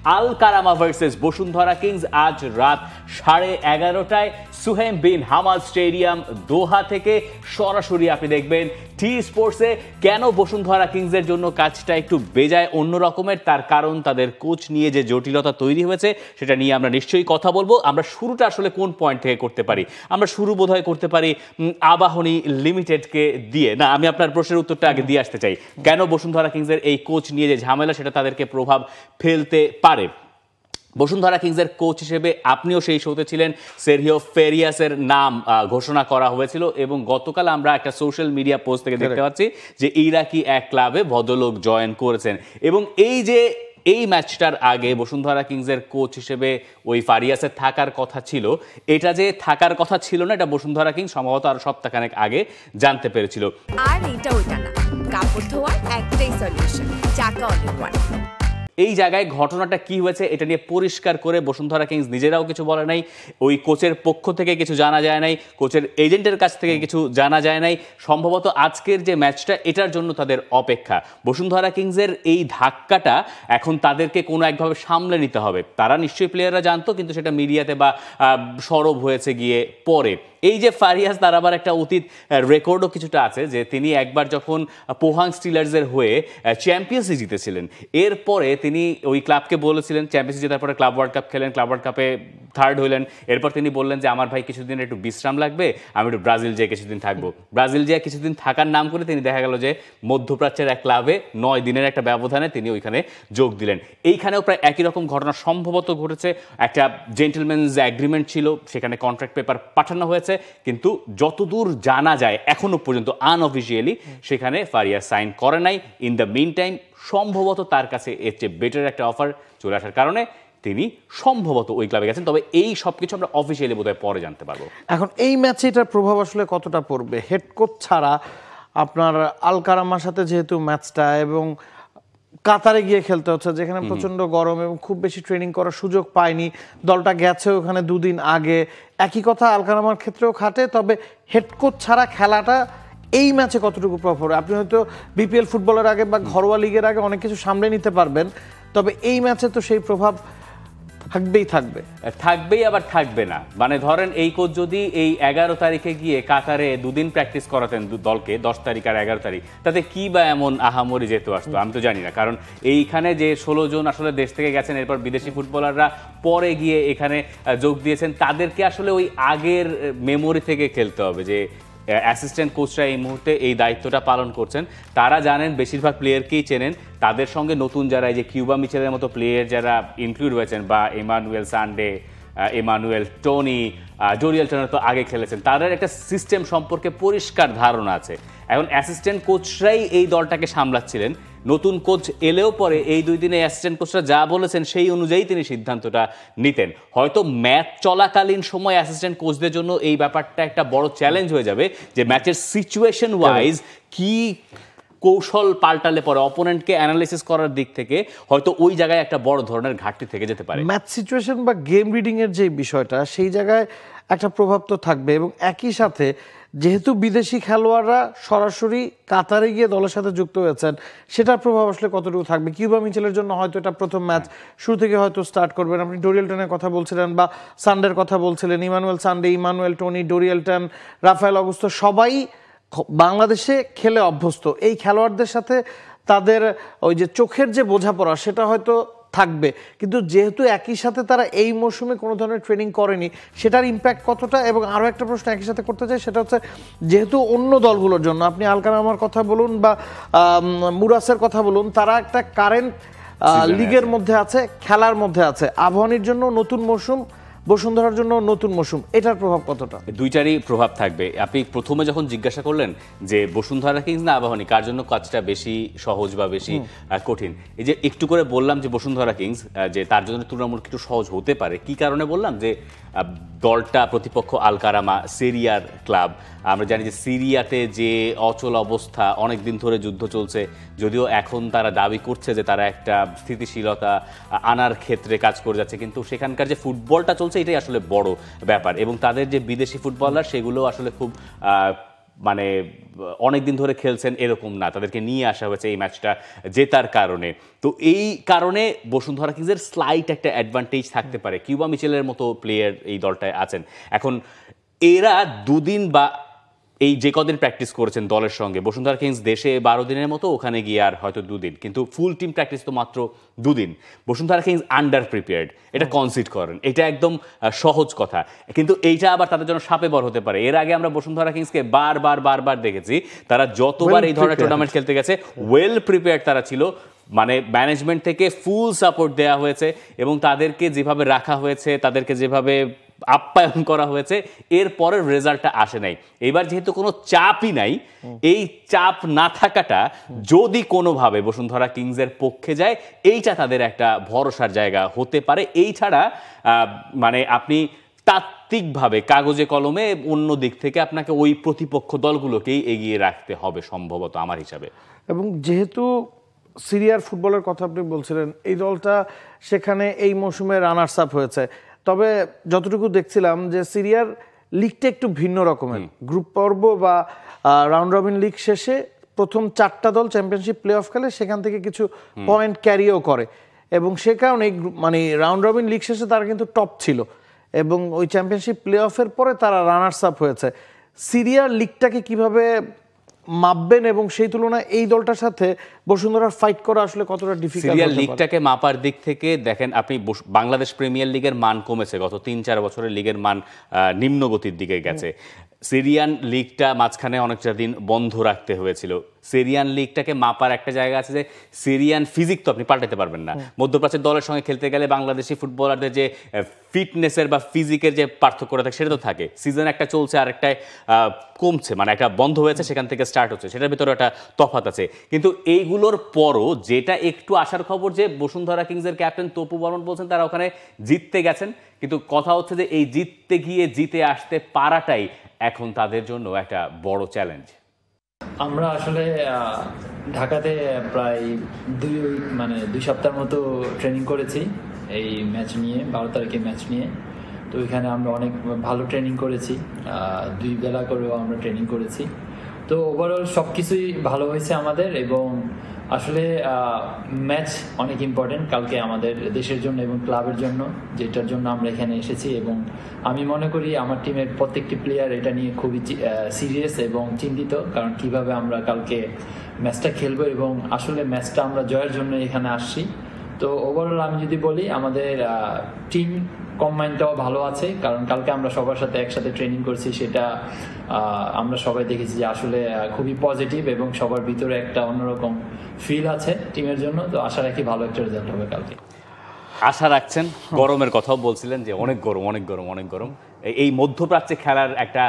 আল কারামা versus Bashundhara Kings আজ রাত 11:30টায় সুহেম bin Hamad stadium দোহা থেকে সরাসরি আপনি দেখবেন টি স্পোর্টসে। কেন বসুন্ধরা কিংসের জন্য কাজটা একটু বেজায় অন্য রকমের, তার কারণ তাদের কোচ নিয়ে যে জটিলতা তৈরি হয়েছে সেটা নিয়ে আমরা নিশ্চয়ই কথা বলবো। আমরা শুরুটা আসলে কোন পয়েন্ট থেকে করতে পারি? আমরা শুরু বোধহয় করতে পারি আবাহনী লিমিটেডকে দিয়ে। না, আমি আপনার প্রশ্নের উত্তরটা আগে দিয়ে আসতে চাই। কেন বসুন্ধরা কিংসের এই কোচ নিয়ে যে ঝামেলা সেটা তাদেরকে প্রভাব ফেলতে পারে? বসুন্ধরা কিংসের কোচ হিসেবে আপনিও সেই শোতে ছিলেন, সেরহিও ফেরিয়াসের নাম ঘোষণা করা হয়েছিল এবং গতকাল আমরা একটা সোশ্যাল মিডিয়া পোস্ট থেকে দেখতে পাচ্ছি যে ইরাকি এক ক্লাবে ভদ্রলোক জয়েন করেছেন। এবং এই ম্যাচটার আগে বসুন্ধরা কিংসের কোচ হিসেবে ওই ফারিয়াসের থাকার কথা ছিল। এটা যে থাকার কথা ছিল না, এটা বসুন্ধরা কিংস সম্ভবত আরো সপ্তাহখানেক আগে জানতে পেরেছিল। আর এটা ওইটা না, কাপড় ধোয়ার একটাই সলিউশন, চাকা অল ওয়ান। এই জায়গায় ঘটনাটা কি হয়েছে এটা নিয়ে পরিষ্কার করে বসুন্ধরা কিংস নিজেরাও কিছু বলে নাই, ওই কোচের পক্ষ থেকে কিছু জানা যায় নাই, কোচের এজেন্টের কাছ থেকে কিছু জানা যায় নাই। সম্ভবত আজকের যে ম্যাচটা এটার জন্য তাদের অপেক্ষা। বসুন্ধরা কিংসের এই ধাক্কাটা এখন তাদেরকে কোনো একভাবে সামলে নিতে হবে। তারা নিশ্চয়ই প্লেয়াররা জানতো, কিন্তু সেটা মিডিয়াতে বা সরব হয়েছে গিয়ে পরে। এই যে ফারিয়াস, তার আবার একটা অতীত রেকর্ডও কিছুটা আছে যে তিনি একবার যখন পোহাং স্টিলার্সের হয়ে চ্যাম্পিয়ন্স লিগ জিতেছিলেন, এরপরে তিনি ওই ক্লাবকে বলেছিলেন, চ্যাম্পিয়ন্স লিগ জেতার পরে ক্লাব ওয়ার্ল্ড কাপ খেলেন, ক্লাব ওয়ার্ল্ড কাপে থার্ড হইলেন। এরপর তিনি বললেন যে আমার ভাই কিছুদিন একটু বিশ্রাম লাগবে, আমি একটু ব্রাজিল যেয়ে কিছুদিন থাকবো। ব্রাজিল যেয়ে কিছুদিন থাকার নাম করে তিনি দেখা গেল যে মধ্যপ্রাচ্যের এক ক্লাবে 9 দিনের একটা ব্যবধানে তিনি ওইখানে যোগ দিলেন। এইখানেও প্রায় একই রকম ঘটনা সম্ভবত ঘটেছে। একটা জেন্টলম্যানস এগ্রিমেন্ট ছিল, সেখানে কন্ট্রাক্ট পেপার পাঠানো হয়েছে, কিন্তু যতদূর জানা যায় এখনো পর্যন্ত আনঅফিসিয়ালি সেখানে ফারিয়াস সাইন করে নাই। ইন দ্য মিন টাইম সম্ভবত তার কাছে এর চেয়ে বেটার একটা অফার চলে আসার কারণে তিনি সম্ভবত ওই ক্লাবে গেছেন। তবে এই সব কিছু আমরা অফিসিয়ালি বোধহয় পরে জানতে পারবো। এখন এই ম্যাচে এটার প্রভাব আসলে কতটা পড়বে? হেড কোচ ছাড়া আপনার আল কারামার সাথে যেহেতু ম্যাচটা এবং কাতারে গিয়ে খেলতে হচ্ছে, যেখানে প্রচন্ড গরম এবং খুব বেশি ট্রেনিং করার সুযোগ পায়নি, দলটা গেছে ওখানে 2 দিন আগে। একই কথা আল কারামার ক্ষেত্রেও খাটে। তবে হেড কোচ ছাড়া খেলাটা এই ম্যাচে কতটুকু প্রভাব পড়ে? আপনি হয়তো বিপিএল ফুটবলের আগে বা ঘরোয়া লিগের আগে অনেক কিছু সামলে নিতে পারবেন, তবে এই ম্যাচে তো সেই প্রভাব থাকবেই আবার থাকবে না। মানে ধরেন এই কোচ যদি এই 11 তারিখে গিয়ে কাতারে 2 দিন প্র্যাকটিস করাতেন দলকে, 10 তারিখ আর 11 তারিখ, তাতে কি বা এমন আহামরি যেত আসতো আমি তো জানি না। কারণ এইখানে যে 16 জন আসলে দেশ থেকে গেছেন, এরপর বিদেশি ফুটবলাররা পরে গিয়ে এখানে যোগ দিয়েছেন, তাদেরকে আসলে ওই আগের মেমোরি থেকে খেলতে হবে। যে অ্যাসিস্ট্যান্ট কোচরা এই মুহূর্তে এই দায়িত্বটা পালন করছেন, তারা জানেন, বেশিরভাগ প্লেয়ারকেই চেনেন। তাদের সঙ্গে নতুন যারা, এই যে কিউবা মিচেলের মতো প্লেয়ার যারা ইনক্লুড হয়েছেন, বা Emmanuel Sunday, Emmanuel Tony, Dorielton তো আগে খেলেছেন, তাদের একটা সিস্টেম সম্পর্কে পরিষ্কার ধারণা আছে। এখন অ্যাসিস্ট্যান্ট কোচরাই এই দলটাকে সামলাচ্ছিলেন। নতুন কোচ এলেও পরে এই 2 দিনে অ্যাসিস্ট্যান্ট কোচরা যা বলেছেন সেই অনুযায়ী তিনি সিদ্ধান্তটা নিতেন। হয়তো ম্যাচ চলাকালীন সময় অ্যাসিস্ট্যান্ট কোচদের জন্য এই ব্যাপারটা একটা বড় চ্যালেঞ্জ হয়ে যাবে যে ম্যাচের সিচুয়েশন ওয়াইজ কি কৌশল পাল্টালে পরে অপোনেন্টকে অ্যানালাইসিস করার দিক থেকে হয়তো ওই জায়গায় একটা বড় ধরনের ঘাটতি থেকে যেতে পারে। ম্যাচ সিচুয়েশন বা গেম রিডিং এর যে বিষয়টা, সেই জায়গায় একটা প্রভাব তো থাকবে। এবং একই সাথে যেহেতু বিদেশি খেলোয়াড়রা সরাসরি কাতারে গিয়ে দলের সাথে যুক্ত হয়েছেন, সেটার প্রভাব আসলে কতটুকু থাকবে? কিউবা মিচেলের জন্য হয়তো এটা প্রথম ম্যাচ, শুরু থেকে হয়তো স্টার্ট করবেন। আপনি ডোরিয়ালটনের কথা বলছিলেন বা সানডের কথা বলছিলেন, Emmanuel Sunday, Emmanuel Tony, Dorielton, Raphael Augusto সবাই বাংলাদেশে খেলে অভ্যস্ত। এই খেলোয়াড়দের সাথে তাদের ওই যে চোখের যে বোঝাপড়া সেটা হয়তো থাকবে, কিন্তু যেহেতু একই সাথে তারা এই মৌসুমে কোনো ধরনের ট্রেনিং করেনি, সেটার ইম্প্যাক্ট কতটা? এবং আরও একটা প্রশ্ন একই সাথে করতে চাই, সেটা হচ্ছে যেহেতু অন্য দলগুলোর জন্য, আপনি আল কারামার কথা বলুন বা মুরাসের কথা বলুন, তারা একটা কারেন্ট লিগের মধ্যে আছে, খেলার মধ্যে আছে। আবাহনীর জন্য নতুন মৌসুম, বসুন্ধরার জন্য নতুন মৌসুম, এটার প্রভাব কতটা? দুইটারই প্রভাব থাকবে। আপনি প্রথমে যখন জিজ্ঞাসা করলেন যে বসুন্ধরা কিংস না আবাহনী কার জন্য কাজটা বেশি সহজ বা বেশি কঠিন, এই যে একটু করে বললাম যে বসুন্ধরা কিংস যে তার জন্য তুলনামূলক একটু সহজ হতে পারে। কি কারণে বললাম? যে দলটা প্রতিপক্ষ আল কারামা সিরিয়ার ক্লাব। আমরা জানি যে সিরিয়াতে যে অচল অবস্থা, অনেক দিন ধরে যুদ্ধ চলছে, যদিও এখন তারা দাবি করছে যে তারা একটা স্থিতিশীলতা আনার ক্ষেত্রে কাজ করে যাচ্ছে, কিন্তু সেখানকার যে ফুটবলটা চলছে এটাই আসলে বড় ব্যাপার। এবং তাদের যে বিদেশি ফুটবলার সেগুলো আসলে খুব মানে অনেক দিন ধরে খেলছেন এরকম না, তাদেরকে নিয়ে আসা হয়েছে এই ম্যাচটা জেতার কারণে। তো এই কারণে বসুন্ধরা কিংসের স্লাইট একটা অ্যাডভান্টেজ থাকতে পারে। কিউবা মিচেলের মতো প্লেয়ার এই দলটায় আছেন। এখন এরা দুদিন বা এই যে কদিন প্র্যাকটিস করেছেন দলের সঙ্গে, বসুন্ধরা কিংস দেশে 12 দিনের মতো, ওখানে গিয়ে আর হয়তো 2 দিন, কিন্তু ফুল টিম প্র্যাকটিস তো মাত্র 2 দিন। বসুন্ধরা কিংস আন্ডার প্রিপেয়ার্ড, এটা কনসিড করেন, এটা একদম সহজ কথা, কিন্তু এইটা আবার তাদের জন্য সাপে বর হতে পারে। এর আগে আমরা বসুন্ধরা কিংসকে বারবার দেখেছি, তারা যতবার এই ধরনের টুর্নামেন্ট খেলতে গেছে ওয়েল প্রিপেয়ার্ড তারা ছিল, মানে ম্যানেজমেন্ট থেকে ফুল সাপোর্ট দেওয়া হয়েছে এবং তাদেরকে যেভাবে রাখা হয়েছে, তাদেরকে যেভাবে আপ্যায়ন করা হয়েছে, এরপরের রেজাল্টটা আসে নাই। এবার যেহেতু কোনো চাপই নাই, এই চাপ না থাকাটা যদি কোনোভাবে বসুন্ধরা কিংসের পক্ষে যায়, এইটা তাদের একটা ভরসার জায়গা হতে পারে। এই ছাড়া মানে আপনি তাত্ত্বিকভাবে কাগজে কলমে অন্য দিক থেকে আপনাকে ওই প্রতিপক্ষ দলগুলোকেই এগিয়ে রাখতে হবে সম্ভবত আমার হিসাবে। এবং যেহেতু সিরিয়ার ফুটবলের কথা আপনি বলছিলেন, এই দলটা সেখানে এই মৌসুমে রানার্স আপ হয়েছে, তবে যতটুকু দেখছিলাম যে সিরিয়ার লিগটা একটু ভিন্ন রকমের। গ্রুপ পর্ব বা রাউন্ড রবিন লিগ শেষে প্রথম 4টা দল চ্যাম্পিয়নশিপ প্লে অফ খেলে, সেখান থেকে কিছু পয়েন্ট ক্যারিও করে, এবং সে কারণে মানে রাউন্ড রবিন লিগ শেষে তারা কিন্তু টপ ছিল, এবং ওই চ্যাম্পিয়নশিপ প্লে অফের পরে তারা রানার্স আপ হয়েছে। সিরিয়ার লিগটাকে কিভাবে মাপবেন এবং সেই তুলনায় এই দলটার সাথে বসুন্ধরার ফাইট করা আসলে কতটা ডিফিকাল্ট? সিরিয়াল লিগটাকে মাপার দিক থেকে দেখেন আপনি, বাংলাদেশ প্রিমিয়ার লিগের মান কমেছে, গত 3-4 বছরের লিগের মান নিম্নগতির দিকে গেছে। সিরিয়ান লিগটা মাঝখানে অনেকটা দিন বন্ধ রাখতে হয়েছিল। সিরিয়ান লিগটাকে মাপার একটা জায়গা আছে যে সিরিয়ান ফিজিক তো আপনি পাল্টাতে পারবেন না। মধ্যপ্রাচ্যের দলের সঙ্গে খেলতে গেলে বাংলাদেশি ফুটবলারদের যে ফিটনেসের বা ফিজিকের যে পার্থক্যটা থাকে সেটা তো থাকে। সিজন একটা চলছে আর একটায় কমছে, মানে একটা বন্ধ হয়েছে সেখান থেকে স্টার্ট হচ্ছে, সেটার ভিতরে একটা তফাৎ আছে। কিন্তু এইগুলোর পরও যেটা একটু আসার খবর যে বসুন্ধরা কিংসের ক্যাপ্টেন তপু বর্মন বলছেন তারা ওখানে জিততে গেছেন, কিন্তু কথা হচ্ছে যে এই জিততে গিয়ে জিতে আসতে পারাটাই এখন তাদের জন্য একটা বড় চ্যালেঞ্জ। আমরা আসলে ঢাকাতে প্রায় 2 সপ্তাহের মতো ট্রেনিং করেছি এই ম্যাচ নিয়ে, 12 তারিখের ম্যাচ নিয়ে। তো এখানে আমরা অনেক ভালো ট্রেনিং করেছি, 2 বেলা করেও আমরা ট্রেনিং করেছি। তো ওভারঅল সব কিছুই ভালো হয়েছে আমাদের, এবং আসলে ম্যাচ অনেক ইম্পর্টেন্ট কালকে আমাদের দেশের জন্য এবং ক্লাবের জন্য, যেটার জন্য আমরা এখানে এসেছি। এবং আমি মনে করি আমার টিমের প্রত্যেকটি প্লেয়ার এটা নিয়ে খুবই সিরিয়াস এবং চিন্তিত, কারণ কিভাবে আমরা কালকে ম্যাচটা খেলবো, এবং আসলে ম্যাচটা আমরা জয়ের জন্য এখানে আসছি। তো ওভারঅল আমি যদি বলি আমাদের টিম কম্বাইনটাও ভালো আছে, কারণ কালকে আমরা সবার সাথে একসাথে ট্রেনিং করছি, সেটা আমরা সবাই দেখেছি যে আসলে খুবই পজিটিভ এবং সবার ভিতরে একটা অন্যরকম ফিল আছে টিমের জন্য। তো আশা রাখি ভালো একটা রেজাল্ট হবে কালকে। আশা রাখছেন। গরমের কথাও বলছিলেন যে অনেক গরম। এই মধ্যপ্রাচ্যে খেলার একটা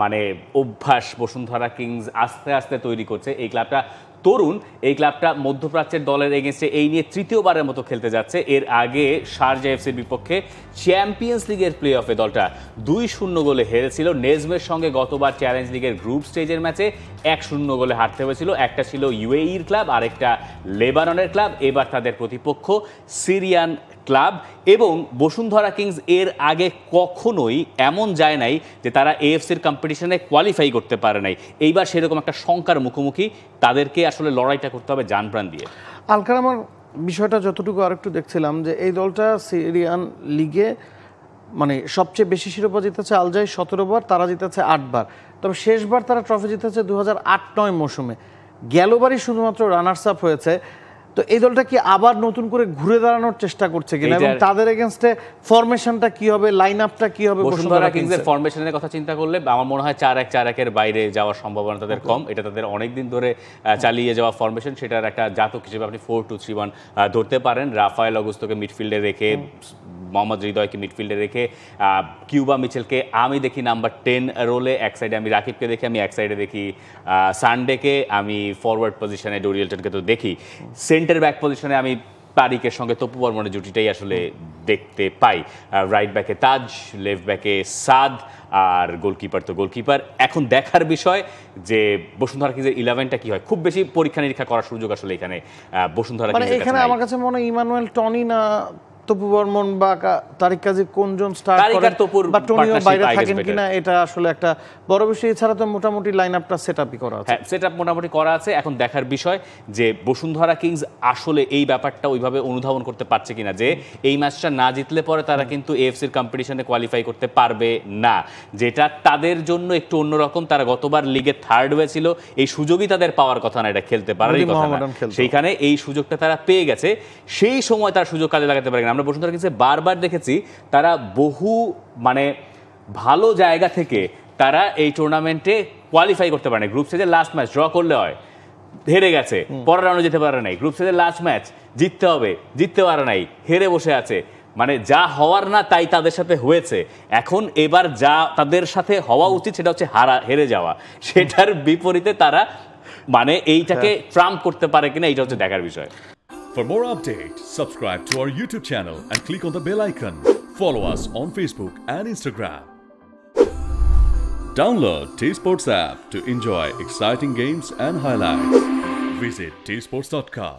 মানে অভ্যাস বসুন্ধরা কিংস আস্তে আস্তে তৈরি করছে। এই ক্লাবটা তরুণ, এই ক্লাবটা মধ্যপ্রাচ্যের দলের এগেনস্টে এই নিয়ে তৃতীয়বারের মতো খেলতে যাচ্ছে। এর আগে শারজা এফসির বিপক্ষে চ্যাম্পিয়ন্স লিগের প্লে অফে দলটা 2-0 গোলে হেরেছিল। নেজমের সঙ্গে গতবার চ্যালেঞ্জ লিগের গ্রুপ স্টেজের ম্যাচে 1-0 গোলে হারতে হয়েছিল। একটা ছিল ইউএইর ক্লাব, আরেকটা লেবাননের ক্লাব। এবার তাদের প্রতিপক্ষ সিরিয়ান ক্লাব। এবং বসুন্ধরা কিংস এর আগে কখনোই এমন যায় নাই যে তারা এএফসির কম্পিটিশনে কোয়ালিফাই করতে পারে নাই। এইবার সেরকম একটা শঙ্কার মুখোমুখি, তাদেরকে আসলে লড়াইটা করতে হবে জানপ্রাণ দিয়ে। আলকার, আমার বিষয়টা যতটুকু আরেকটু দেখছিলাম যে এই দলটা সিরিয়ান লিগে মানে সবচেয়ে বেশি শিরোপা জিতেছে আলজাই 17 বার, তারা জিতেছে 8 বার। তবে শেষবার তারা ট্রফি জিতেছে 2008-09 মৌসুমে, গেলবারই শুধুমাত্র রানার্স আপ হয়েছে। তো এই দলটা কি আবার নতুন করে ঘুরে দাঁড়ানোর চেষ্টা করছে কিনা, এবং তাদের এগেইনস্টে ফরমেশনটা কি হবে, লাইন আপটা কি হবে? বসুন্ধরা কিংসের ফরমেশনের কথা চিন্তা করলে আমার মনে হয় 4-1-4-1-এর বাইরে যাওয়ার সম্ভাবনা তাদের কম। এটা তাদের অনেকদিন ধরে চালিয়ে যাওয়া ফরমেশন, সেটার একটা জাতক হিসেবে আপনি 4-2-3-1 ধরতে পারেন। রাফায়েল অগুস্তোকে মিডফিল্ডে রেখে, মোহাম্মদ হৃদয়কে মিডফিল্ডে রেখে, কিউবা মিচেলকে আমি দেখি নাম্বার 10 রোলে, এক সাইডে আমি রাকিবকে দেখি, আমি এক সাইডে দেখি সানডেকে, আমি ফরওয়ার্ড পজিশনে ডোরিয়েলটনকে তো দেখি, সেন্টার ব্যাক পজিশনে আমি তারিকের সঙ্গে তপু বর্মনের জুটিটাই আসলে দেখতে পাই। রাইট ব্যাকে তাজ, লেফট ব্যাকে সাদ, আর গোলকিপার তো গোলকিপার। এখন দেখার বিষয় যে বসুন্ধরা কিংসের 11টা কি হয়। খুব বেশি পরীক্ষা নিরীক্ষা করার সুযোগ আসলে এখানে বসুন্ধরা কিংসের এখানে আমার কাছে মনে হয় ইমানুয়েল টনি না তপু বর্মন বা তারিক কাজী কোনজন স্টার্ট তারিক করেন আর তপুর বা টনিও partnership বাইরে I guess থাকেন better. কিনা এটা আসলে একটা বড় বিষয়। এছাড়া তো মোটামুটি লাইন আপটা সেট আপই করা আছে। হ্যাঁ, সেট আপ মোটামুটি করা আছে। এখন দেখার বিষয় যে বসুন্ধরা কিংস আসলে এই ব্যাপারটা ওইভাবে অনুধাবন করতে পারছে কিনা, যে এই ম্যাচটা না জিতলে পরে তারা কিন্তু এএফসির কম্পিটিশনে কোয়ালিফাই করতে পারবে না, যেটা তাদের জন্য একটু অন্যরকম। তারা গতবার লিগে থার্ড হয়েছিল, এই সুযোগই তাদের পাওয়ার কথা না, এটা খেলতে পারারই যদি কথা না। মোহামেডান খেলতো। সেইখানে এই সুযোগটা তারা পেয়ে গেছে, সেই সময় তার সুযোগ কাজে লাগাতে পারে না। আমরা বসুন্ধরা কিংসে বারবার দেখেছি তারা বহু মানে ভালো জায়গা থেকে তারা এই টুর্নামেন্টে কোয়ালিফাই করতে পারে না। গ্রুপ স্টেজে লাস্ট ম্যাচ ড্র করলে হয়, হেরে গেছে, পরের রাউন্ডে যেতে পারে নাই। গ্রুপ স্টেজের লাস্ট ম্যাচ জিততে হবে, জিততে পারে নাই, হেরে বসে আছে। মানে যা হওয়ার না তাই তাদের সাথে হয়েছে। এখন এবার যা তাদের সাথে হওয়া উচিত সেটা হচ্ছে হেরে যাওয়া, সেটার বিপরীতে তারা মানে এইটাকে ট্রাম্প করতে পারে কিনা, এইটা হচ্ছে দেখার বিষয়। For more updates, subscribe to our YouTube channel and click on the bell icon. Follow us on Facebook and Instagram. Download T-Sports app to enjoy exciting games and highlights. Visit tsports.com.